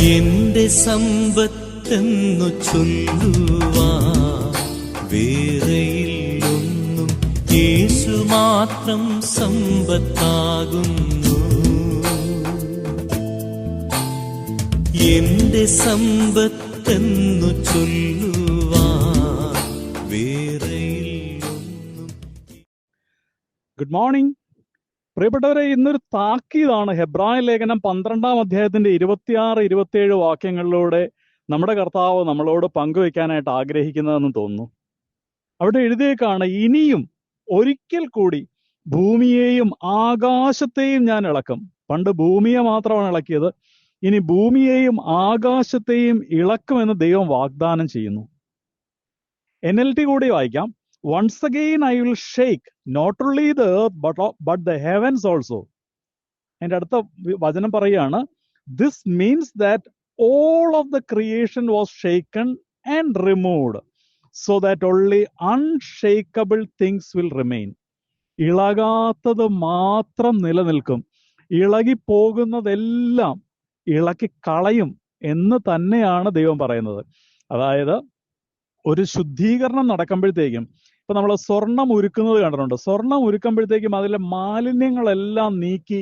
എന്റെ സമ്പത്തെന്നു ചൊല്ലുവാൻ വേറെയില്ലൊന്നും, യേശു മാത്രം സമ്പത്താകുന്നു. എന്റെ സമ്പത്തെന്നു ചൊല്ലുവാൻ വേറെയില്ലൊന്നും. ഗുഡ് മോർണിംഗ് പ്രിയപ്പെട്ടവരെ. ഇന്നൊരു താക്കീതാണ്. ഹെബ്രായ ലേഖനം 12-ാം അധ്യായത്തിന്റെ 26-27 വാക്യങ്ങളിലൂടെ നമ്മുടെ കർത്താവ് നമ്മളോട് പങ്കുവെക്കാനായിട്ട് ആഗ്രഹിക്കുന്നതെന്ന് തോന്നുന്നു. അവിടെ എഴുതിയേക്കാണ്, ഇനിയും ഒരിക്കൽ കൂടി ഭൂമിയെയും ആകാശത്തെയും ഞാൻ ഇളക്കും. പണ്ട് ഭൂമിയെ മാത്രമാണ് ഇളക്കിയത്, ഇനി ഭൂമിയെയും ആകാശത്തെയും ഇളക്കുമെന്ന് ദൈവം വാഗ്ദാനം ചെയ്യുന്നു. NLT കൂടി വായിക്കാം. Once again I will shake not only the earth but the heavens also. എൻ്റെ അടുത്ത വചനം പറയുകയാണ്, this means that all of the creation was shaken and removed so that only unshakable things will remain. ഇളകാത്തത് മാത്രം നിലനിൽക്കും, ഇളകിപ്പോകുന്നതെല്ലാം ഇളക്കി കളയും എന്ന് തന്നെയാണ് ദൈവം പറയുന്നത്. അതായത് ഒരു ശുദ്ധീകരണം നടക്കുമ്പോഴത്തേക്കും, ഇപ്പൊ നമ്മൾ സ്വർണം ഉരുക്കുന്നത് കണ്ടിട്ടുണ്ട്. സ്വർണം ഉരുക്കുമ്പോഴത്തേക്കും അതിലെ മാലിന്യങ്ങളെല്ലാം നീക്കി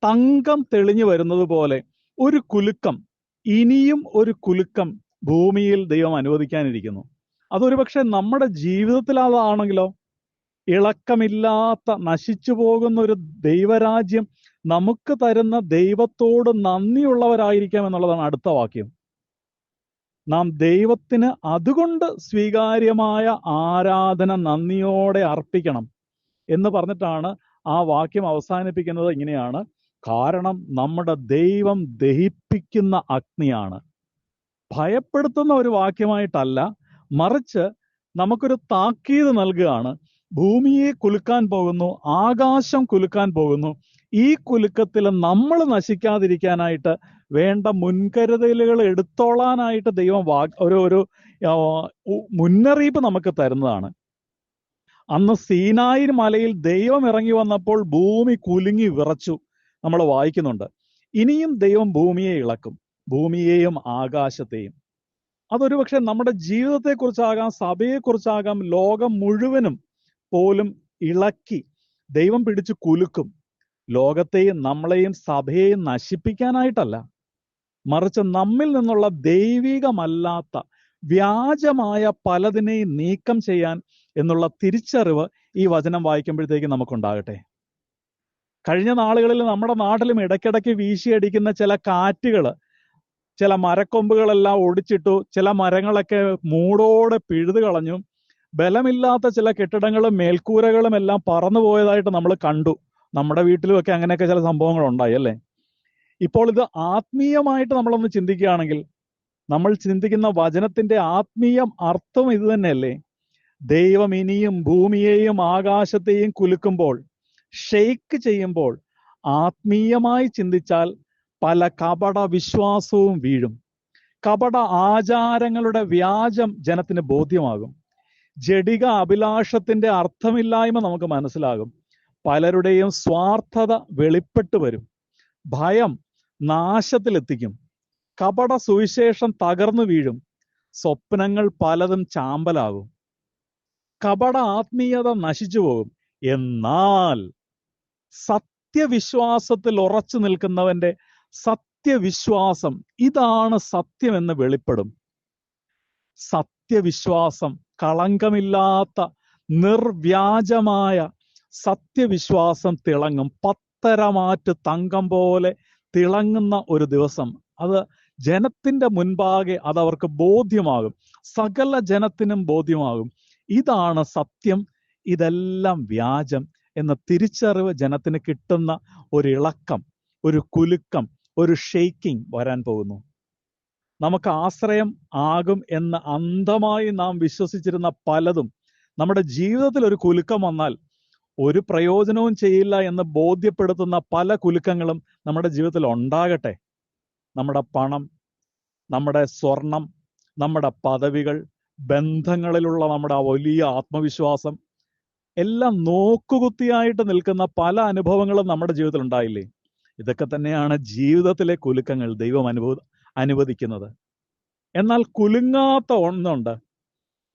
തങ്കം തെളിഞ്ഞു വരുന്നത് പോലെ ഒരു കുലുക്കം, ഇനിയും ഒരു കുലുക്കം ഭൂമിയിൽ ദൈവം അനുവദിക്കാനിരിക്കുന്നു. അതൊരു പക്ഷെ നമ്മുടെ ജീവിതത്തിൽ അതാണെങ്കിലോ, ഇളക്കമില്ലാത്ത നശിച്ചു പോകുന്ന ഒരു ദൈവരാജ്യം നമുക്ക് തരുന്ന ദൈവത്തോട് നന്ദിയുള്ളവരായിരിക്കാം എന്നുള്ളതാണ് അടുത്ത വാക്യം. നാം ദൈവത്തിന് അതുകൊണ്ട് സ്വീകാര്യമായ ആരാധന നന്ദിയോടെ അർപ്പിക്കണം എന്ന് പറഞ്ഞിട്ടാണ് ആ വാക്യം അവസാനിപ്പിക്കുന്നത്. ഇങ്ങനെയാണ്, കാരണം നമ്മുടെ ദൈവം ദഹിപ്പിക്കുന്ന അഗ്നിയാണ്. ഭയപ്പെടുത്തുന്ന ഒരു വാക്യമായിട്ടല്ല, മറിച്ച് നമുക്കൊരു താക്കീത് നൽകുകയാണ്. ഭൂമിയെ കുലുക്കാൻ പോകുന്നു, ആകാശം കുലുക്കാൻ പോകുന്നു. ഈ കുലുക്കത്തിൽ നമ്മൾ നശിക്കാതിരിക്കാനായിട്ട് വേണ്ട മുൻകരുതലുകൾ എടുത്തോളാനായിട്ട് ദൈവം ഒരു മുന്നറിയിപ്പ് നമുക്ക് തരുന്നതാണ്. അന്ന് സീനായി മലയിൽ ദൈവം ഇറങ്ങി വന്നപ്പോൾ ഭൂമി കുലുങ്ങി വിറച്ചു, നമ്മൾ വായിക്കുന്നുണ്ട്. ഇനിയും ദൈവം ഭൂമിയെ ഇളക്കും, ഭൂമിയെയും ആകാശത്തെയും. അതൊരു പക്ഷെ നമ്മുടെ ജീവിതത്തെക്കുറിച്ചാകാം, സഭയെക്കുറിച്ചാകാം, ലോകം മുഴുവനും പോലും ഇളക്കി ദൈവം പിടിച്ചു കുലുക്കും. ലോകത്തെയും നമ്മളെയും സഭയെയും നശിപ്പിക്കാനായിട്ടല്ല, മറിച്ച് നമ്മിൽ നിന്നുള്ള ദൈവികമല്ലാത്ത വ്യാജമായ പലതിനെയും നീക്കം ചെയ്യാൻ എന്നുള്ള തിരിച്ചറിവ് ഈ വചനം വായിക്കുമ്പോഴത്തേക്ക് നമുക്കുണ്ടാകട്ടെ. കഴിഞ്ഞ നാളുകളിൽ നമ്മുടെ നാട്ടിലും ഇടയ്ക്കിടയ്ക്ക് വീശിയടിക്കുന്ന ചില കാറ്റുകൾ ചില മരക്കൊമ്പുകളെല്ലാം ഒടിച്ചിട്ടു, ചില മരങ്ങളൊക്കെ മൂടോടെ പിഴുതു കളഞ്ഞു, ബലമില്ലാത്ത ചില കെട്ടിടങ്ങളും മേൽക്കൂരകളും എല്ലാം പറന്നു പോയതായിട്ട് നമ്മൾ കണ്ടു. നമ്മുടെ വീട്ടിലുമൊക്കെ അങ്ങനെയൊക്കെ ചില സംഭവങ്ങൾ ഉണ്ടായി അല്ലേ. ഇപ്പോൾ ഇത് ആത്മീയമായിട്ട് നമ്മളൊന്ന് ചിന്തിക്കുകയാണെങ്കിൽ, നമ്മൾ ചിന്തിക്കുന്ന വചനത്തിന്റെ ആത്മീയ അർത്ഥം ഇത് തന്നെയല്ലേ? ദൈവം ഇനിയും ഭൂമിയെയും ആകാശത്തെയും കുലുക്കുമ്പോൾ, ഷെയ്ക്ക് ചെയ്യുമ്പോൾ, ആത്മീയമായി ചിന്തിച്ചാൽ പല കപട വിശ്വാസവും വീഴും. കപട ആചാരങ്ങളുടെ വ്യാജം ജനത്തിന് ബോധ്യമാകും. ജഡിക അഭിലാഷത്തിന്റെ അർത്ഥമില്ലായ്മ നമുക്ക് മനസ്സിലാകും. പലരുടെയും സ്വാർത്ഥത വെളിപ്പെട്ടു വരും. ഭയം നാശത്തിലെത്തിക്കും. കപട സുവിശേഷം തകർന്നു വീഴും. സ്വപ്നങ്ങൾ പലതും ചാമ്പലാകും. കപട ആത്മീയത നശിച്ചു പോകും. എന്നാൽ സത്യവിശ്വാസത്തിൽ ഉറച്ചു നിൽക്കുന്നവന്റെ സത്യവിശ്വാസം ഇതാണ് സത്യമെന്ന് വെളിപ്പെടും. സത്യവിശ്വാസം, കളങ്കമില്ലാത്ത നിർവ്യാജമായ സത്യവിശ്വാസം തിളങ്ങും. പത്തരമാറ്റ് തങ്കം പോലെ തിളങ്ങുന്ന ഒരു ദിവസം അത് ജനത്തിന്റെ മുൻപാകെ അതവർക്ക് ബോധ്യമാകും. സകല ജനത്തിനും ബോധ്യമാകും, ഇതാണ് സത്യം, ഇതെല്ലാം വ്യാജം എന്ന തിരിച്ചറിവ് ജനത്തിന് കിട്ടുന്ന ഒരു ഇളക്കം, ഒരു കുലുക്കം, ഒരു ഷെയ്ക്കിംഗ് വരാൻ പോകുന്നു. നമുക്ക് ആശ്രയം ആകും എന്ന് അന്ധമായി നാം വിശ്വസിച്ചിരുന്ന പലതും നമ്മുടെ ജീവിതത്തിൽ ഒരു കുലുക്കം വന്നാൽ ഒരു പ്രയോജനവും ചെയ്യില്ല എന്ന് ബോധ്യപ്പെടുത്തുന്ന പല കുലുക്കങ്ങളും നമ്മുടെ ജീവിതത്തിൽ ഉണ്ടാകട്ടെ. നമ്മുടെ പണം, നമ്മുടെ സ്വർണം, നമ്മുടെ പദവികൾ, ബന്ധങ്ങളിലുള്ള നമ്മുടെ വലിയ ആത്മവിശ്വാസം എല്ലാം നോക്കുകുത്തിയായിട്ട് നിൽക്കുന്ന പല അനുഭവങ്ങളും നമ്മുടെ ജീവിതത്തിൽ ഉണ്ടായില്ലേ? ഇതൊക്കെ തന്നെയാണ് ജീവിതത്തിലെ കുലുക്കങ്ങൾ ദൈവം അനുവദിക്കുന്നത്. എന്നാൽ കുലുങ്ങാത്ത ഒന്നുണ്ട്.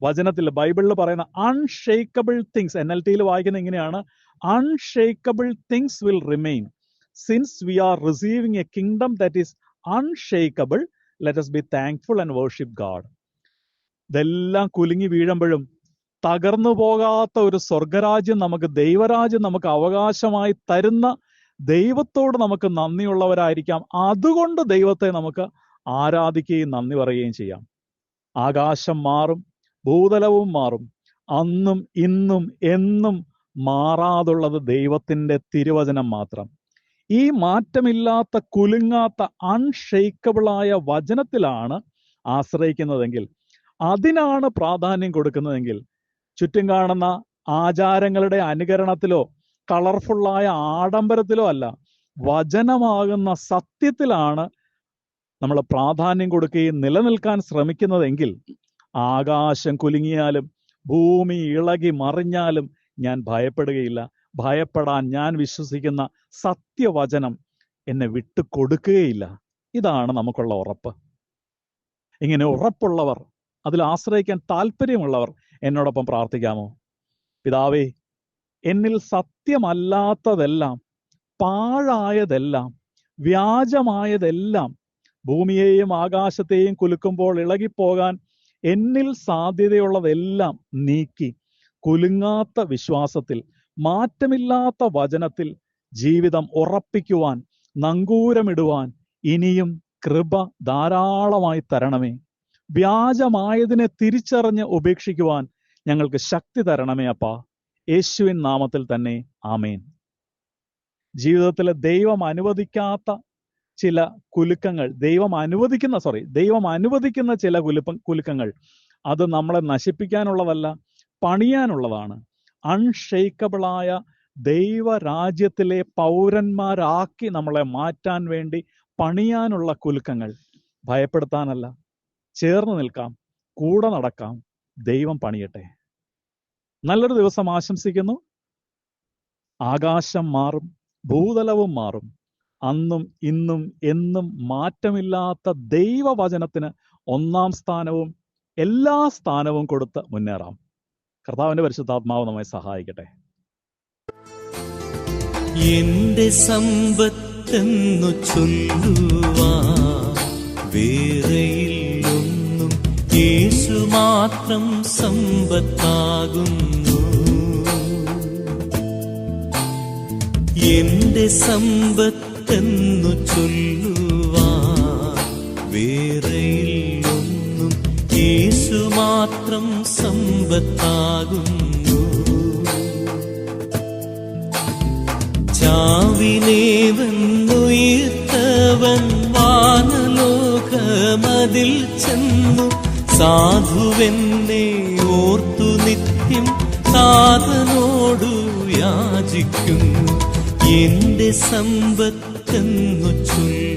വചനത്തിൽ ബൈബിളിൽ പറയുന്ന അൺഷേക്കബിൾ തിങ്സ്, NLT വായിക്കുന്ന ഇങ്ങനെയാണ്, unshakeable things will remain since we R receiving A kingdom that is unshakeable, let us be thankful and worship God. ഇതെല്ലാം കുലുങ്ങി വീഴുമ്പോഴും തകർന്നു പോകാത്ത ഒരു സ്വർഗരാജ്യം നമുക്ക്, ദൈവരാജ്യം നമുക്ക് അവകാശമായി തരുന്ന ദൈവത്തോട് നമുക്ക് നന്ദിയുള്ളവരായിരിക്കാം. അതുകൊണ്ട് ദൈവത്തെ നമുക്ക് ആരാധിക്കുകയും നന്ദി പറയുകയും ചെയ്യാം. ആകാശം മാറും, ഭൂതലവും മാറും, അന്നും ഇന്നും എന്നും മാറാതുള്ളത് ദൈവത്തിന്റെ തിരുവചനം മാത്രം. ഈ മാറ്റമില്ലാത്ത, കുലുങ്ങാത്ത, അൺഷെയ്ക്കബിളായ വചനത്തിലാണ് ആശ്രയിക്കുന്നതെങ്കിൽ, അതിനാണ് പ്രാധാന്യം കൊടുക്കുന്നതെങ്കിൽ, ചുറ്റും കാണുന്ന ആചാരങ്ങളുടെ അനുകരണത്തിലോ കളർഫുള്ളായ ആഡംബരത്തിലോ അല്ല, വചനമാകുന്ന സത്യത്തിലാണ് നമ്മൾ പ്രാധാന്യം കൊടുക്കുകയും നിലനിൽക്കാൻ ശ്രമിക്കുന്നതെങ്കിൽ, ആകാശം കുലുങ്ങിയാലും ഭൂമി ഇളകി മറിഞ്ഞാലും ഞാൻ ഭയപ്പെടുകയില്ല. ഭയപ്പെടാൻ ഞാൻ വിശ്വസിക്കുന്ന സത്യവചനം എന്നെ വിട്ടുകൊടുക്കുകയില്ല. ഇതാണ് നമുക്കുള്ള ഉറപ്പ്. ഇങ്ങനെ ഉറപ്പുള്ളവർ, അതിൽ ആശ്രയിക്കാൻ താല്പര്യമുള്ളവർ എന്നോടൊപ്പം പ്രാർത്ഥിക്കാമോ? പിതാവേ, എന്നിൽ സത്യമല്ലാത്തതെല്ലാം, പാഴായതെല്ലാം, വ്യാജമായതെല്ലാം, ഭൂമിയെയും ആകാശത്തെയും കുലുക്കുമ്പോൾ ഇളകിപ്പോകാൻ എന്നിൽ സാധ്യതയുള്ളതെല്ലാം നീക്കി കുലുങ്ങാത്ത വിശ്വാസത്തിൽ, മാറ്റമില്ലാത്ത വചനത്തിൽ ജീവിതം ഉറപ്പിക്കുവാൻ, നങ്കൂരമിടുവാൻ ഇനിയും കൃപ ധാരാളമായി തരണമേ. വ്യാജമായതിനെ തിരിച്ചറിഞ്ഞ് ഉപേക്ഷിക്കുവാൻ ഞങ്ങൾക്ക് ശക്തി തരണമേ അപ്പാ. യേശുവിൻ നാമത്തിൽ തന്നെ ആമേൻ. ജീവിതത്തിലെ ദൈവം അനുവദിക്കാത്ത ചില കുലുക്കങ്ങൾ, ദൈവം അനുവദിക്കുന്ന ചില കുലുക്കങ്ങൾ, അത് നമ്മളെ നശിപ്പിക്കാനുള്ളതല്ല, പണിയാനുള്ളതാണ്. അൺഷെയ്ക്കബിളായ ദൈവരാജ്യത്തിലെ പൗരന്മാരാക്കി നമ്മളെ മാറ്റാൻ വേണ്ടി പണിയാനുള്ള കുലുക്കങ്ങൾ. ഭയപ്പെടുത്താനല്ല, ചേർന്ന് നിൽക്കാം, കൂടെ നടക്കാം. ദൈവം പണിയട്ടെ. നല്ലൊരു ദിവസം ആശംസിക്കുന്നു. ആകാശം മാറും, ഭൂതലവും മാറും, അന്നും ഇന്നും എന്നും മാറ്റമില്ലാത്ത ദൈവവചനത്തിന് ഒന്നാം സ്ഥാനവും എല്ലാ സ്ഥാനവും കൊടുത്ത് മുന്നേറാം. കർത്താവിന്റെ പരിശുദ്ധാത്മാവ് നമ്മെ സഹായിക്കട്ടെ. എന്റെ സമ്പത്തെന്നു ചൊല്ലുവാൻ വേറെയില്ലൊന്നും, യേശു മാത്രം സമ്പത്താകുന്നു. എന്റെ സമ്പത്തെന്നു ചൊല്ലുവാൻ വേറെയില്ലൊന്നും, യേശു മാത്രം സമ്പത്താകുന്നു. ചാവിനെ വെന്നുയർത്തവൻ വാനലോകമതിൽ ചെന്നു, സാധുവെന്നെ ഓർത്തു നിത്യം സാധനോടു യാചിക്കുന്നു. എന്റെ സമ്പത്തെന്നു ചൊല്ലു